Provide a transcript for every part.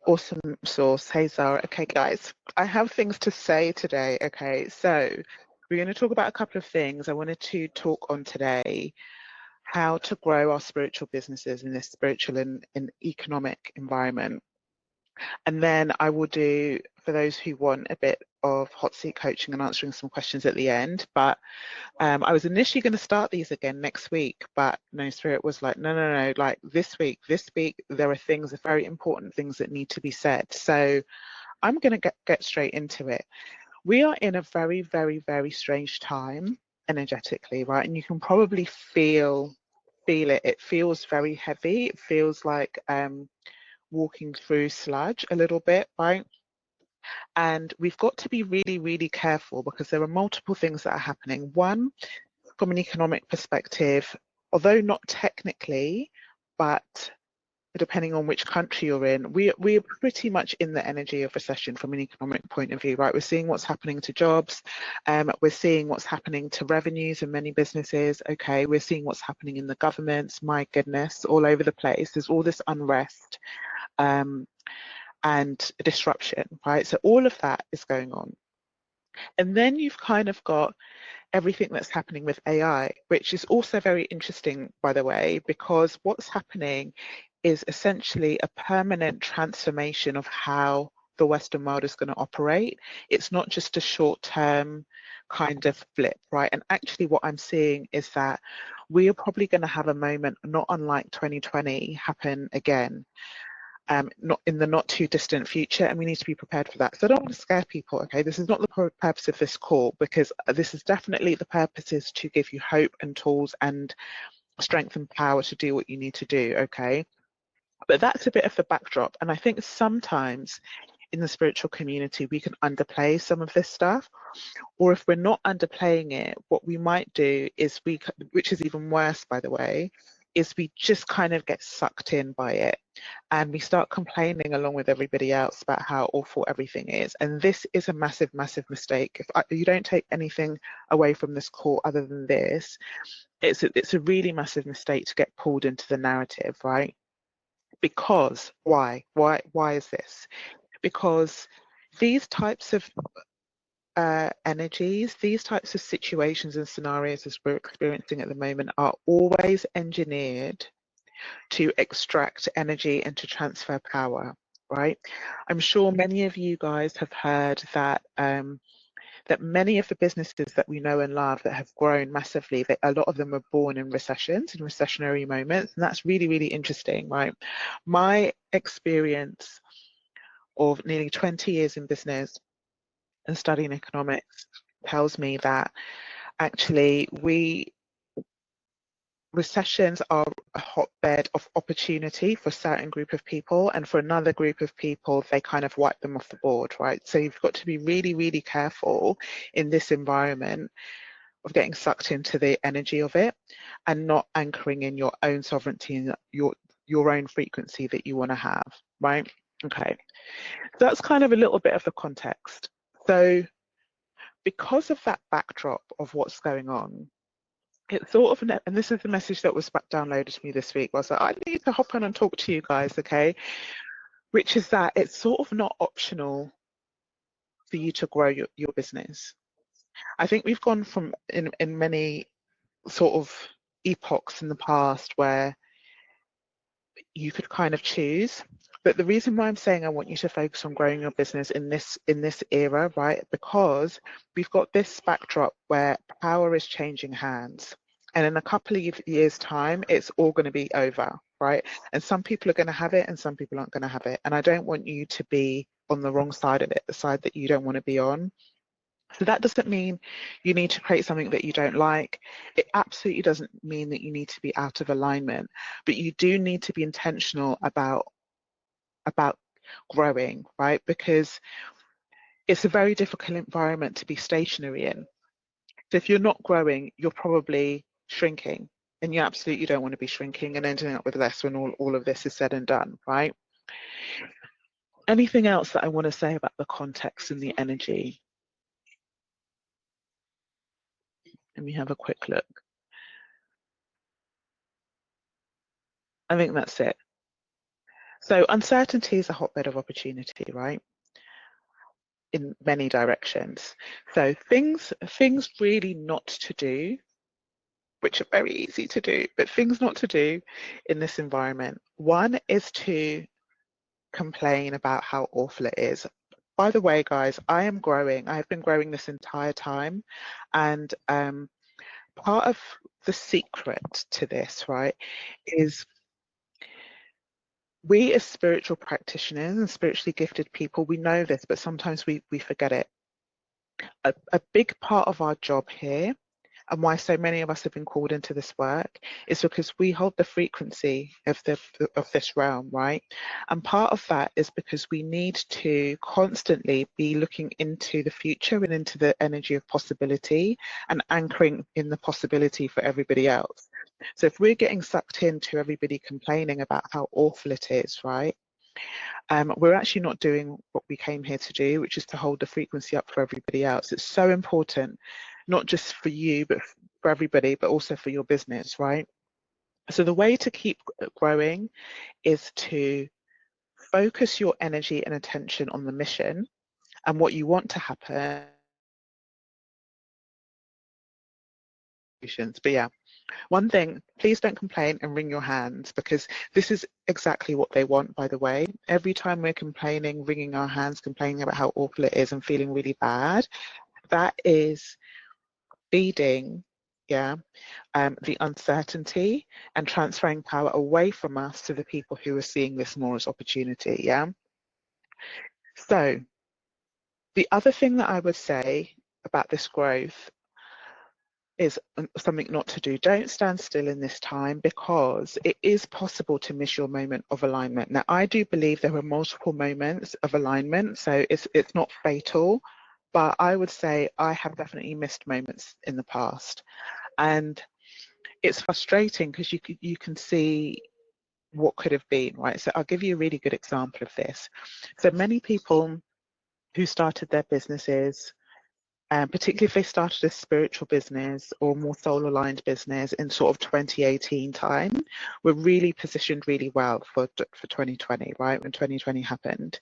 Awesome source. Hey, Zara. Okay, guys, I have things to say today. Okay, so we're going to talk about a couple of things. I wanted to talk on today how to grow our spiritual businesses in this spiritual and economic environment. And then I will do, for those who want, a bit of hot seat coaching and answering some questions at the end. But I was initially going to start these again next week, but no, Spirit was like, no, like this week, there are things, very important things that need to be said. So I'm going to get straight into it. We are in a very, very, very strange time energetically, right? And you can probably feel it. It feels very heavy. It feels like walking through sludge a little bit, right? And we've got to be really, really careful because there are multiple things that are happening. One, from an economic perspective, although not technically, but depending on which country you're in, we're pretty much in the energy of recession from an economic point of view, right? We're seeing what's happening to jobs. We're seeing what's happening to revenues in many businesses. Okay, we're seeing what's happening in the governments. My goodness, all over the place. There's all this unrest and disruption, right? So all of that is going on. And then you've kind of got everything that's happening with AI, which is also very interesting, by the way, because what's happening is essentially a permanent transformation of how the Western world is going to operate. It's not just a short-term kind of blip, right? And actually what I'm seeing is that we are probably going to have a moment not unlike 2020 happen again. Not in the not too distant future, and we need to be prepared for that. So I don't want to scare people, okay? This is not the purpose of this call, because this is definitely the purpose is to give you hope and tools and strength and power to do what you need to do, okay? But that's a bit of the backdrop, and I think sometimes in the spiritual community we can underplay some of this stuff, or if we're not underplaying it, what we might do is which is even worse, by the way, is we just kind of get sucked in by it and we start complaining along with everybody else about how awful everything is. And this is a massive, massive mistake. If you don't take anything away from this call other than this, it's a really massive mistake to get pulled into the narrative, right? Because why is this? Because these types of energies, these types of situations and scenarios as we're experiencing at the moment are always engineered to extract energy and to transfer power, right? I'm sure many of you guys have heard that that many of the businesses that we know and love that have grown massively, that a lot of them were born in recessions, in recessionary moments, and that's really, really interesting, right? My experience of nearly 20 years in business and studying economics tells me that actually recessions are a hotbed of opportunity for a certain group of people, and for another group of people they kind of wipe them off the board, right? So you've got to be really, really careful in this environment of getting sucked into the energy of it and not anchoring in your own sovereignty and your own frequency that you want to have, right? Okay, so that's kind of a little bit of the context. So because of that backdrop of what's going on, it's sort of, and this is the message that was downloaded to me this week, was that I need to hop on and talk to you guys, okay? Which is that it's sort of not optional for you to grow your business. I think we've gone from in many sort of epochs in the past where you could kind of choose. But the reason why I'm saying I want you to focus on growing your business in this era, right? Because we've got this backdrop where power is changing hands. And in a couple of years' time, it's all going to be over, right? And some people are going to have it and some people aren't going to have it. And I don't want you to be on the wrong side of it, the side that you don't want to be on. So that doesn't mean you need to create something that you don't like. It absolutely doesn't mean that you need to be out of alignment, but you do need to be intentional about growing, right? Because it's a very difficult environment to be stationary in. So if you're not growing, you're probably shrinking, and you absolutely don't want to be shrinking and ending up with less when all of this is said and done, right? Anything else that I want to say about the context and the energy? Let me have a quick look. I think that's it. So uncertainty is a hotbed of opportunity, right? In many directions. So things really not to do, which are very easy to do, but things not to do in this environment. One is to complain about how awful it is. By the way, guys, I am growing. I've been growing this entire time. And part of the secret to this, right, is we as spiritual practitioners and spiritually gifted people, we know this, but sometimes we forget it. A big part of our job here and why so many of us have been called into this work is because we hold the frequency of this realm, right? And part of that is because we need to constantly be looking into the future and into the energy of possibility and anchoring in the possibility for everybody else. So if we're getting sucked into everybody complaining about how awful it is, right? We're actually not doing what we came here to do, which is to hold the frequency up for everybody else. It's so important, not just for you, but for everybody, but also for your business, right? So the way to keep growing is to focus your energy and attention on the mission and what you want to happen. But yeah, one thing, please don't complain and wring your hands, because this is exactly what they want, by the way. Every time we're complaining, wringing our hands, complaining about how awful it is and feeling really bad, that is feeding, yeah, the uncertainty and transferring power away from us to the people who are seeing this more as opportunity, yeah? So the other thing that I would say about this growth is something not to do. Don't stand still in this time, because it is possible to miss your moment of alignment. Now, I do believe there are multiple moments of alignment, so it's not fatal, but I would say I have definitely missed moments in the past. And it's frustrating because you can see what could have been, right? So I'll give you a really good example of this. So many people who started their businesses, particularly if they started a spiritual business or more soul aligned business in sort of 2018 time, were really positioned really well for 2020, right? When 2020 happened.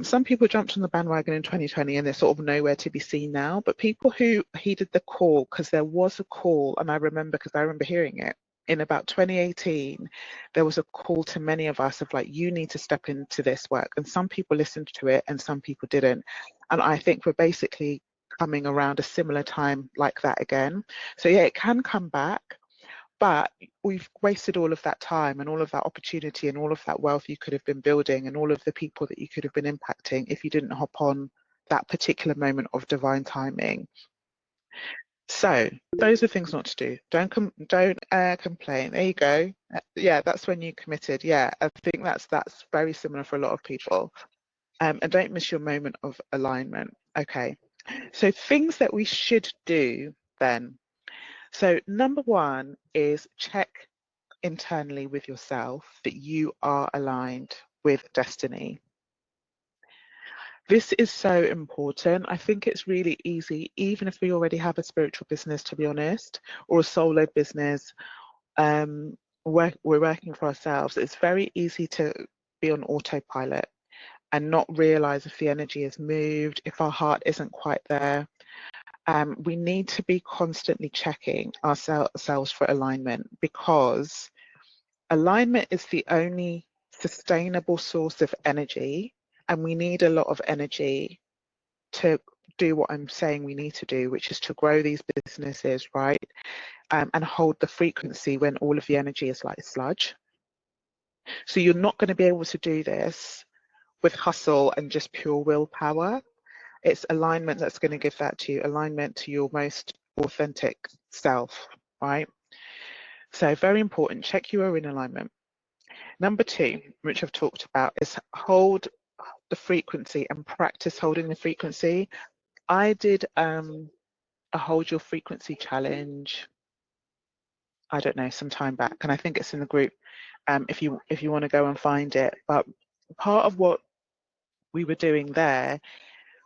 Some people jumped on the bandwagon in 2020 and they're sort of nowhere to be seen now, but people who heeded the call, because there was a call, and I remember because I remember hearing it in about 2018, there was a call to many of us of like, you need to step into this work. And some people listened to it and some people didn't. And I think we're basically coming around a similar time like that again. So yeah, it can come back. But we've wasted all of that time and all of that opportunity and all of that wealth you could have been building and all of the people that you could have been impacting if you didn't hop on that particular moment of divine timing. So those are things not to do. Don't complain. There you go. Yeah, that's when you committed. Yeah, I think that's very similar for a lot of people. And don't miss your moment of alignment. Okay. So things that we should do then. So number one is check internally with yourself that you are aligned with destiny. This is so important. I think it's really easy, even if we already have a spiritual business, to be honest, or a soul-led business, we're working for ourselves. It's very easy to be on autopilot and not realize if the energy is moved, if our heart isn't quite there. We need to be constantly checking ourselves for alignment, because alignment is the only sustainable source of energy, and we need a lot of energy to do what I'm saying we need to do, which is to grow these businesses, right? And hold the frequency when all of the energy is like sludge. So you're not going to be able to do this with hustle and just pure willpower. It's alignment that's going to give that to you, alignment to your most authentic self, right? So very important, check you are in alignment. Number two, which I've talked about, is hold the frequency and practice holding the frequency. I did a hold your frequency challenge, I don't know, some time back, and I think it's in the group if you want to go and find it. But part of what we were doing there,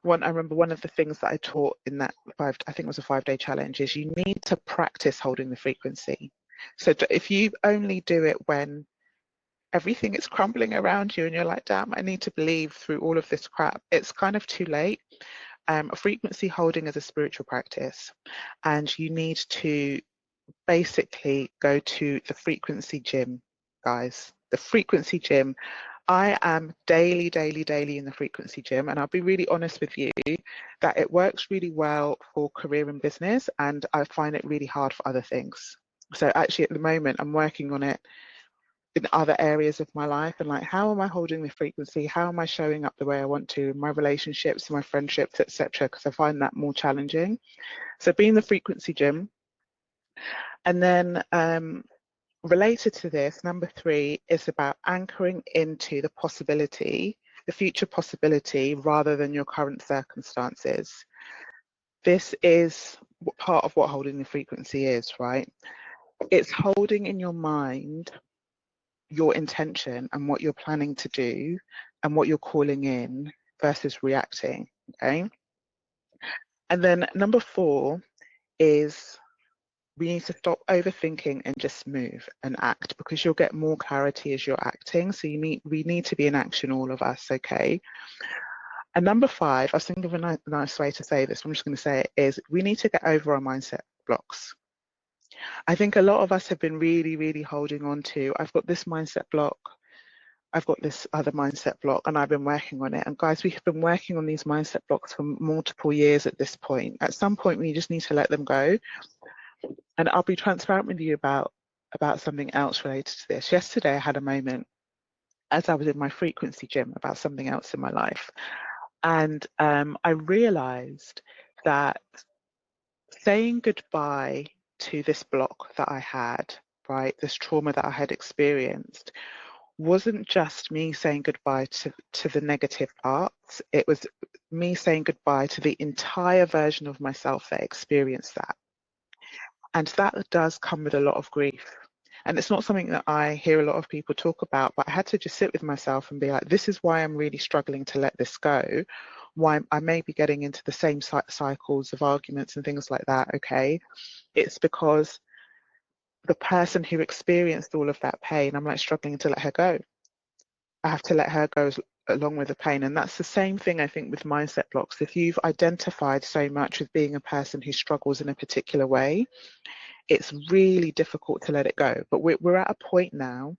I remember one of the things that I taught in that I think it was a 5-day challenge, is you need to practice holding the frequency. So if you only do it when everything is crumbling around you and you're like, damn, I need to believe through all of this crap, it's kind of too late. Frequency holding is a spiritual practice, and you need to basically go to the frequency gym, guys. The frequency gym. I am daily in the frequency gym, and I'll be really honest with you that it works really well for career and business, and I find it really hard for other things. So actually at the moment I'm working on it in other areas of my life, and like, how am I holding the frequency? How am I showing up the way I want to in my relationships, my friendships, etc.? Because I find that more challenging. So being the frequency gym. And then related to this, number 3 is about anchoring into the possibility, the future possibility, rather than your current circumstances. This is part of what holding the frequency is, right? It's holding in your mind your intention and what you're planning to do and what you're calling in versus reacting, okay? And then number 4 is we need to stop overthinking and just move and act, because you'll get more clarity as you're acting. So we need to be in action, all of us, okay? And number 5, I was thinking of a nice way to say this, I'm just going to say it, is we need to get over our mindset blocks. I think a lot of us have been really holding on to, I've got this mindset block, I've got this other mindset block, and I've been working on it. And guys, we have been working on these mindset blocks for multiple years at this point. At some point, we just need to let them go. And I'll be transparent with you about something else related to this. Yesterday, I had a moment as I was in my frequency gym about something else in my life. And I realized that saying goodbye to this block that I had, right, this trauma that I had experienced, wasn't just me saying goodbye to the negative parts. It was me saying goodbye to the entire version of myself that experienced that. And that does come with a lot of grief. And it's not something that I hear a lot of people talk about, but I had to just sit with myself and be like, this is why I'm really struggling to let this go, why I may be getting into the same cycles of arguments and things like that, okay? It's because the person who experienced all of that pain, I'm like struggling to let her go. I have to let her go along with the pain. And that's the same thing, I think, with mindset blocks. If you've identified so much with being a person who struggles in a particular way, it's really difficult to let it go. But we're at a point now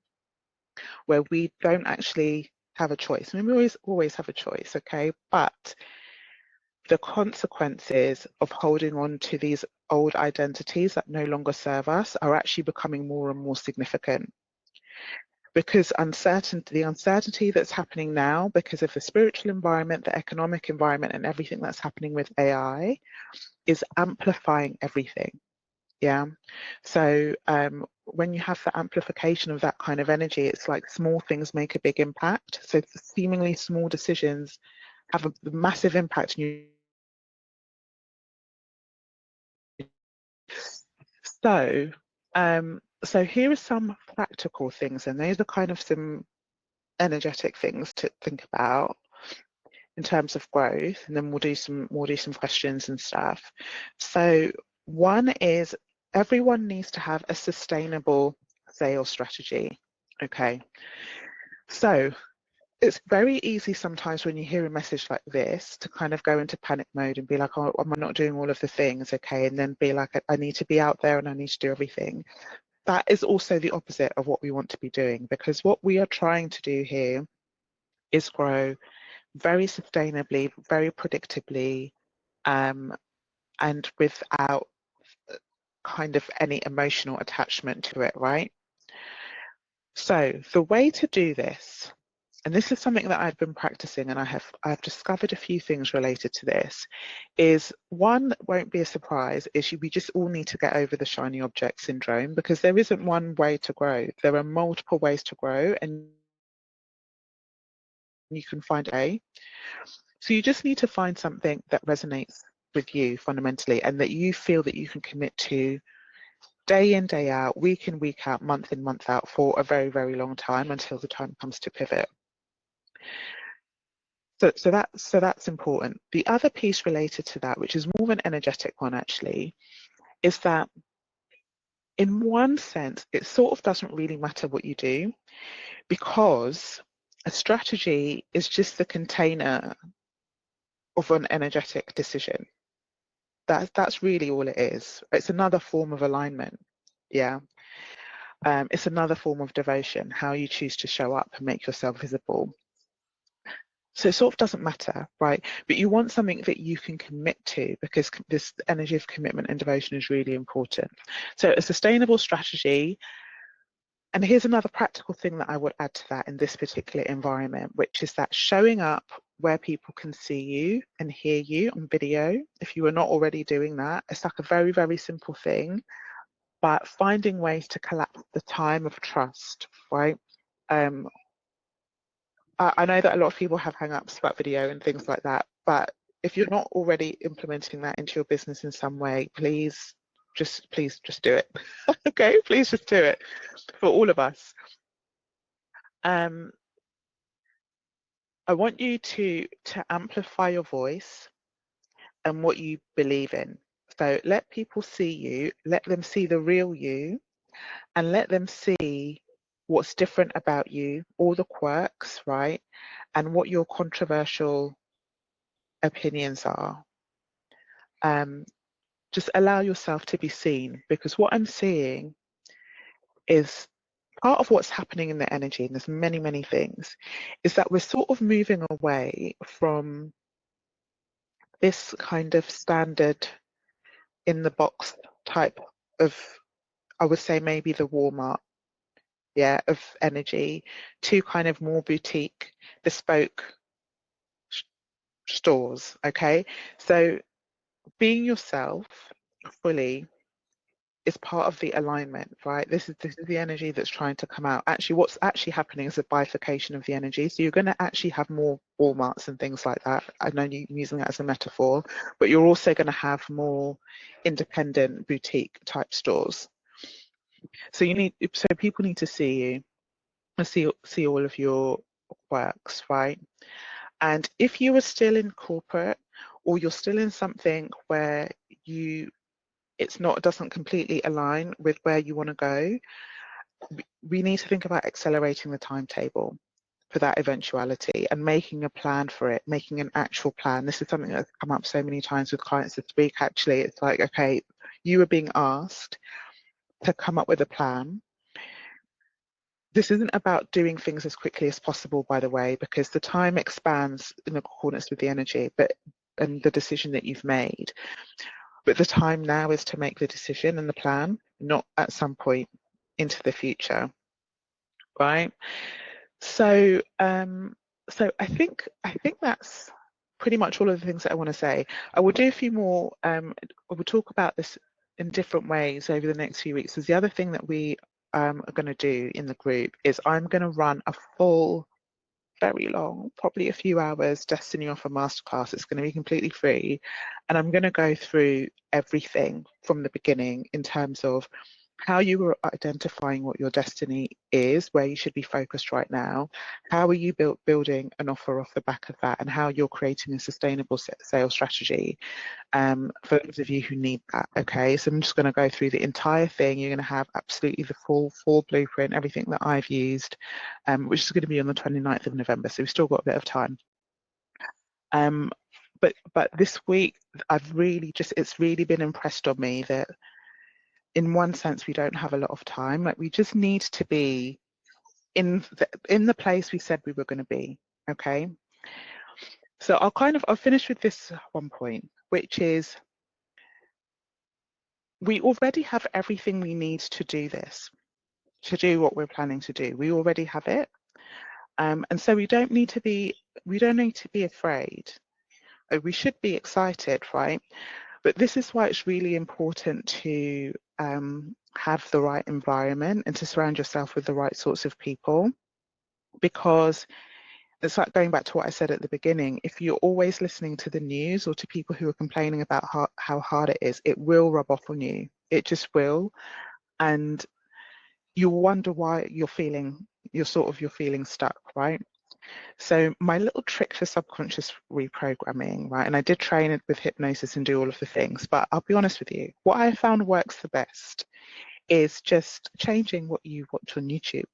where we don't actually have a choice. I mean, we always have a choice, okay? But the consequences of holding on to these old identities that no longer serve us are actually becoming more and more significant. Because the uncertainty that's happening now because of the spiritual environment, the economic environment, and everything that's happening with AI is amplifying everything. Yeah. So when you have the amplification of that kind of energy, it's like small things make a big impact. So seemingly small decisions have a massive impact. So here are some practical things, and those are kind of some energetic things to think about in terms of growth, and then we'll do some questions and stuff. So one is everyone needs to have a sustainable sales strategy. Okay, so it's very easy sometimes when you hear a message like this to kind of go into panic mode and be like, oh, am I not doing all of the things? Okay, and then be like, I need to be out there and I need to do everything. That is also the opposite of what we want to be doing, because what we are trying to do here is grow very sustainably, very predictably, and without kind of any emotional attachment to it, right? So the way to do this, and this is something that I've been practicing and I've discovered a few things related to this, is one, won't be a surprise, is we just all need to get over the shiny object syndrome, because there isn't one way to grow. There are multiple ways to grow, and you can find a. So you just need to find something that resonates with you fundamentally, and that you feel that you can commit to day in, day out, week in, week out, month in, month out for a very long time, until the time comes to pivot. So that's important. The other piece related to that, which is more of an energetic one actually, is that in one sense, it sort of doesn't really matter what you do, because a strategy is just the container of an energetic decision. That's really all it is. It's another form of alignment. Yeah. It's another form of devotion, how you choose to show up and make yourself visible. So it sort of doesn't matter, right? But you want something that you can commit to, because this energy of commitment and devotion is really important. So a sustainable strategy, and here's another practical thing that I would add to that in this particular environment, which is that showing up where people can see you and hear you on video. If you are not already doing that, it's like a very, very simple thing, but finding ways to collapse the time of trust, right? I know that a lot of people have hang-ups about video and things like that, but if you're not already implementing that into your business in some way, please just do it. Okay, please just do it for all of us. I want you to amplify your voice and what you believe in. So let people see you, let them see the real you, and let them see what's different about you, all the quirks, right? And what your controversial opinions are. Just allow yourself to be seen, because what I'm seeing is part of what's happening in the energy, and there's many, many things, is that we're sort of moving away from this kind of standard in the box type of, I would say maybe the Walmart, yeah, of energy, to kind of more boutique, bespoke stores. Okay, so being yourself fully is part of the alignment, right? This is the energy that's trying to come out. Actually, what's actually happening is a bifurcation of the energy. So you're going to actually have more Walmarts and things like that. I know you're using that as a metaphor, but you're also going to have more independent boutique type stores. So people need to see you and see all of your works, right? And if you are still in corporate, or you're still in something where doesn't completely align with where you want to go, we need to think about accelerating the timetable for that eventuality and making a plan for it, making an actual plan. This is something that's come up so many times with clients this week. Actually, it's like, okay, you are being asked to come up with a plan. This isn't about doing things as quickly as possible, by the way, because the time expands in accordance with the energy and the decision that you've made. But the time now is to make the decision and the plan, not at some point into the future, right? So, I think that's pretty much all of the things that I want to say. I will do a few more. I will talk about this in different ways over the next few weeks. Because the other thing that we are going to do in the group is I'm going to run a full, very long, probably a few hours Destiny Offer Masterclass. It's going to be completely free, and I'm going to go through everything from the beginning in terms of how you are identifying what your destiny is, where you should be focused right now, how are you building an offer off the back of that, and how you're creating a sustainable sales strategy for those of you who need that. Okay, so I'm just going to go through the entire thing. You're going to have absolutely the full blueprint, everything that I've used, which is going to be on the 29th of November, so we've still got a bit of time. But this week, it's really been impressed on me that in one sense we don't have a lot of time. Like, we just need to be in the place we said we were going to be. Okay, so I'll finish with this one point, which is we already have everything we need to do this, to do what we're planning to do. We already have it, and so we don't need to be afraid. We should be excited, right? But this is why it's really important to have the right environment and to surround yourself with the right sorts of people, because it's like going back to what I said at the beginning. If you're always listening to the news or to people who are complaining about how hard it is, it will rub off on you. It just will. And you'll wonder why you're feeling stuck, right? So my little trick for subconscious reprogramming, right? And I did train it with hypnosis and do all of the things, but I'll be honest with you, what I found works the best is just changing what you watch on YouTube.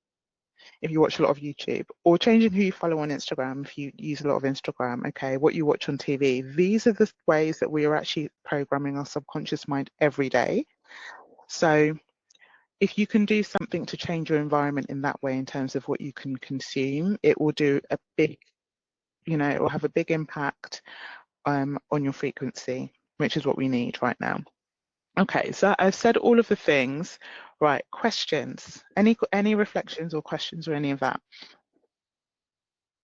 If you watch a lot of YouTube, or changing who you follow on Instagram, if you use a lot of Instagram, okay, what you watch on TV. These are the ways that we are actually programming our subconscious mind every day. So if you can do something to change your environment in that way in terms of what you can consume, it will do a big, it will have a big impact on your frequency, which is what we need right now. Okay, so I've said all of the things. Right, questions. Any reflections or questions or any of that?